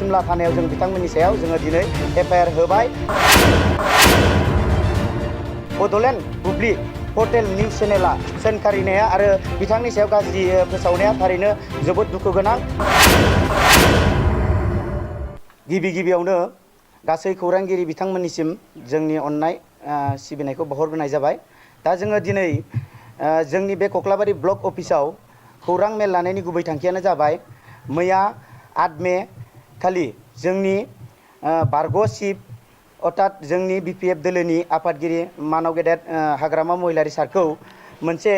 सिमला थानायाव जों बिथांमोननि सायाव जोङो दिनै एफआइआर होबाय। बड'लेण्ड बुब्लि पर्टेल निउज चेनेला सोंखारिनाया आरो बिथांनि सायाव गाज्रि फोसावनाया थारैनो जोबोद दुखु गोनां। गिबियावनो गासै खौरांगिरि बिथांमोननिसिम जोंनि अननाय सिबिनायखौ बावहरग्रोनाय जाबाय। दा जोङो दिनै जोंनि बे कक्लाबारि ब्लक अफिसाव खौरां मेल लानायनि गुबै थांखियानो जाबाय मैया 8 मे खालि जोंनि बारग' चिफ अर्थात जोंनि UPPL दोलोनि आफादगिरि मानव गेदेर हाग्रामा महिलारि सारखौ मोनसे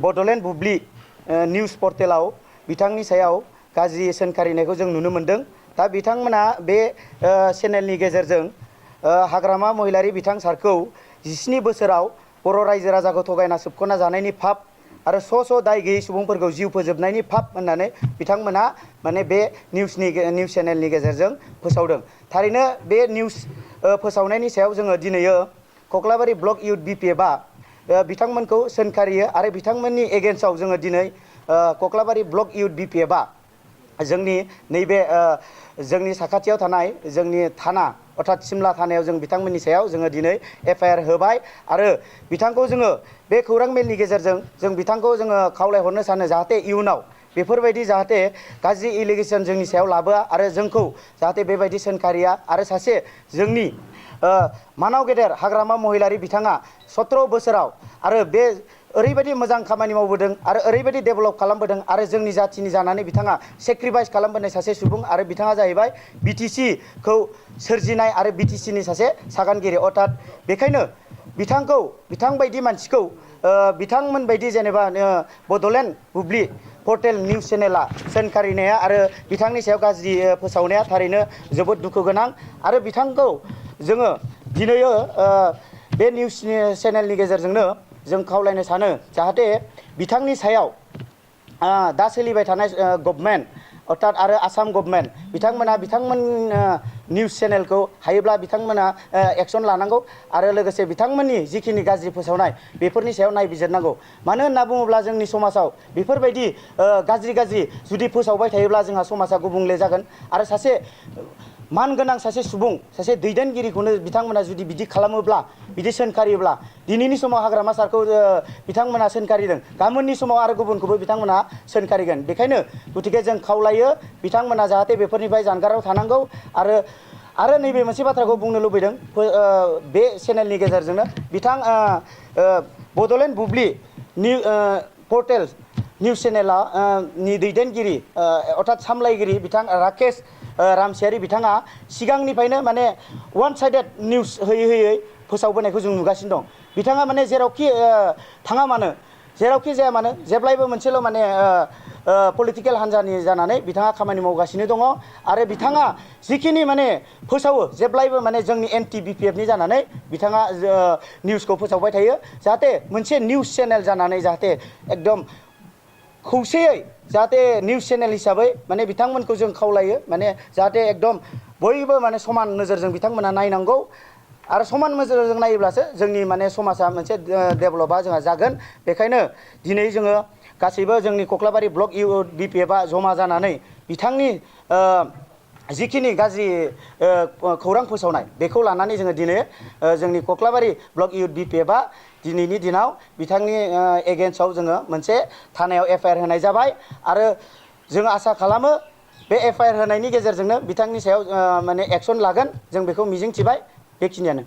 बड'लेण्ड बुब्लि निउज पर्टेलाव बिथांनि सायाव गाज्रि सोंखारिनायखौ जों नुनो मोन्दों। दा बिथांमोना बे चेनेलनि गेजेरजों हाग्रामा महिलारि बिथां सारखौ 17 बोसोराव बर' रायजो राजाखौ थगायना सोबख'ना जानायनि फाब आरो स' दाय गैयै सुबुंफोरखौ जिउ फोजोबनायनि फाब होननानै बिथांमोना माने बे निउज चेनेलनि गेजेरजों फोसावदों। थारैनो बे निउज फोसावनायनि सायाव जोङो दिनैयो कक्लाबारि ब्लक इउथ UPPLआ बिथांमोनखौ सोंखारियो आरो बिथांमोननि एगेन्स्टआव जोङो दिनै कक्लाबारि ब्लक इउथ UPPLआ जोंनि नैबे जोंनि साखाथियाव थानाय जोंनि थाना अर्थात सिमला थानायाव जों बिथांमोननि सायाव जोङो दिनै एफआइआर होबाय आरो बिथांखौ जोङो बे खौरां मेलनि गेजेरजों जों बिथांखौ जोङो खावलायहरनो सानो जाहाथे इयुनाव बेफोरबायदि जाहाथे गाज्रि एलिगेसन जोंनि सायाव लाबोआ आरो जोंखौ जाहाथे बेबायदि सोंखारिया आरो सासे जोंनि मानाव गेदेर हाग्रामा महिलारि बिथाङा 17 बोसोराव आरो बे ओरैबायदि मोजां खामानि मावबोदों आरो ओरैबायदि डेभेलप खालामबोदों आरो जोंनि जाथिनि जानानै बिथाङा सेक्रिफाइस खालामबोनाय सासे सुबुं आरो बिथाङा जाहैबाय BTC खौ सोरजिनाय आरो BTC नि सासे सागानगिरि अर्थात बेखायनो बिथांबायदि मानसिखौ बिथांमोनबायदि जेनेबा बड'लेण्ड बुब्लि पर्टेल निउज चेनेला सोंखारिनाया आरो बिथांनि सायाव गाज्रि फोसावनाया थारैनो जोबोद दुखु गोनां आरो बिथांखौ जोङो दिनैयो बे निउज चेनेलनि गेजेरजोंनो जों खावलायनो सानो जाहाथे बिथांनि सायाव दा सोलिबाय थानाय गभर्नमेन्ट अर्थात आरो आसाम गभर्नमेन्ट बिथांमोन निउज चेनेलखौ हायोब्ला बिथांमोना एक्सन लानांगौ आरो लोगोसे बिथांमोननि जिखिनि गाज्रि फोसावनाय बेफोरनि सायाव नायबिजिरनांगौ। मानो होनना बुङोब्ला जोंनि समाजाव बेफोरबायदि गाज्रि जुदि फोसावबाय थायोब्ला जोंहा समाजा गुबुंले जागोन आरो सासे मानगोनां सासे सुबुं सासे दैदेनगिरिखौनो बिथांमोना जुदि बिदि खालामोब्ला बिदि सोंखारियोब्ला दिनैनि समाव हाग्रामा सारखौ बिथांमोना सोंखारिदों गाबोननि समाव आरो गुबुनखौबो बिथांमोना सोंखारिगोन। बेखायनो गतिके जों खावलायो बिथांमोना जाहाथे बेफोरनिफ्राय जानगाराव थानांगौ आरो नैबे मोनसे बाथ्राखौ बुंनो लुबैदों बे चेनेलनि गेजेरजोंनो बिथां बड'लेण्ड बुब्लि पर्टेल निउज चेनेला नि दैदेनगिरि अर्थात सामलायगिरि बिथां राकेश रामसियारि बिथाङा सिगांनिफ्रायनो माने वान साइडेड निउज होयै फोसावबोनायखौ जों नुगासिनो दं। बिथाङा माने जेरावखि थाङा मानो जेरावखि जाया मानो जेब्लायबो मोनसेल' माने पलिटिकेल हान्जानि जानानै बिथाङा खामानि मावगासिनो दङ आरो बिथाङा जिखिनि माने फोसावो जेब्लायबो माने जोंनि एन्टि BPFनि जानानै बिथाङा निउसखौ फोसावबाय थायो। जाहाथे मोनसे निउज चेनेल जानानै जाहाथे एकदम खौसेयै जाहाथे निउज चेनेल हिसाबै माने बिथांमोनखौ जों खावलायो माने जाहाथे एकदम बयबो माने समान नोजोरजों बिथांमोना नायनांगौ आरो समान नोजोरजों नायोब्लासो जोंनि माने समाजा मोनसे डेभेलपआ जोंहा जागोन। बेखायनो दिनै जोङो गासैबो जोंनि कक्लाबारि ब्लक इउथ UPPLआ जमा जानानै बिथांनि जिखिनि गाज्रि खौरां फोसावनाय बेखौ लानानै जोङो दिनै जोंनि कक्लाबारि ब्लक इउथ UPPLआ दिनैनि दिनाव बिथांनि एगेन्स्टआव जोङो मोनसे थानायाव एफआइआर होनाय जाबाय आरो जों आसा खालामो बे एफआइआर होनायनि गेजेरजोंनो बिथांनि सायाव माने एक्सन लागोन जों बेखौ मिजिंथिबाय। बेखिनियानो।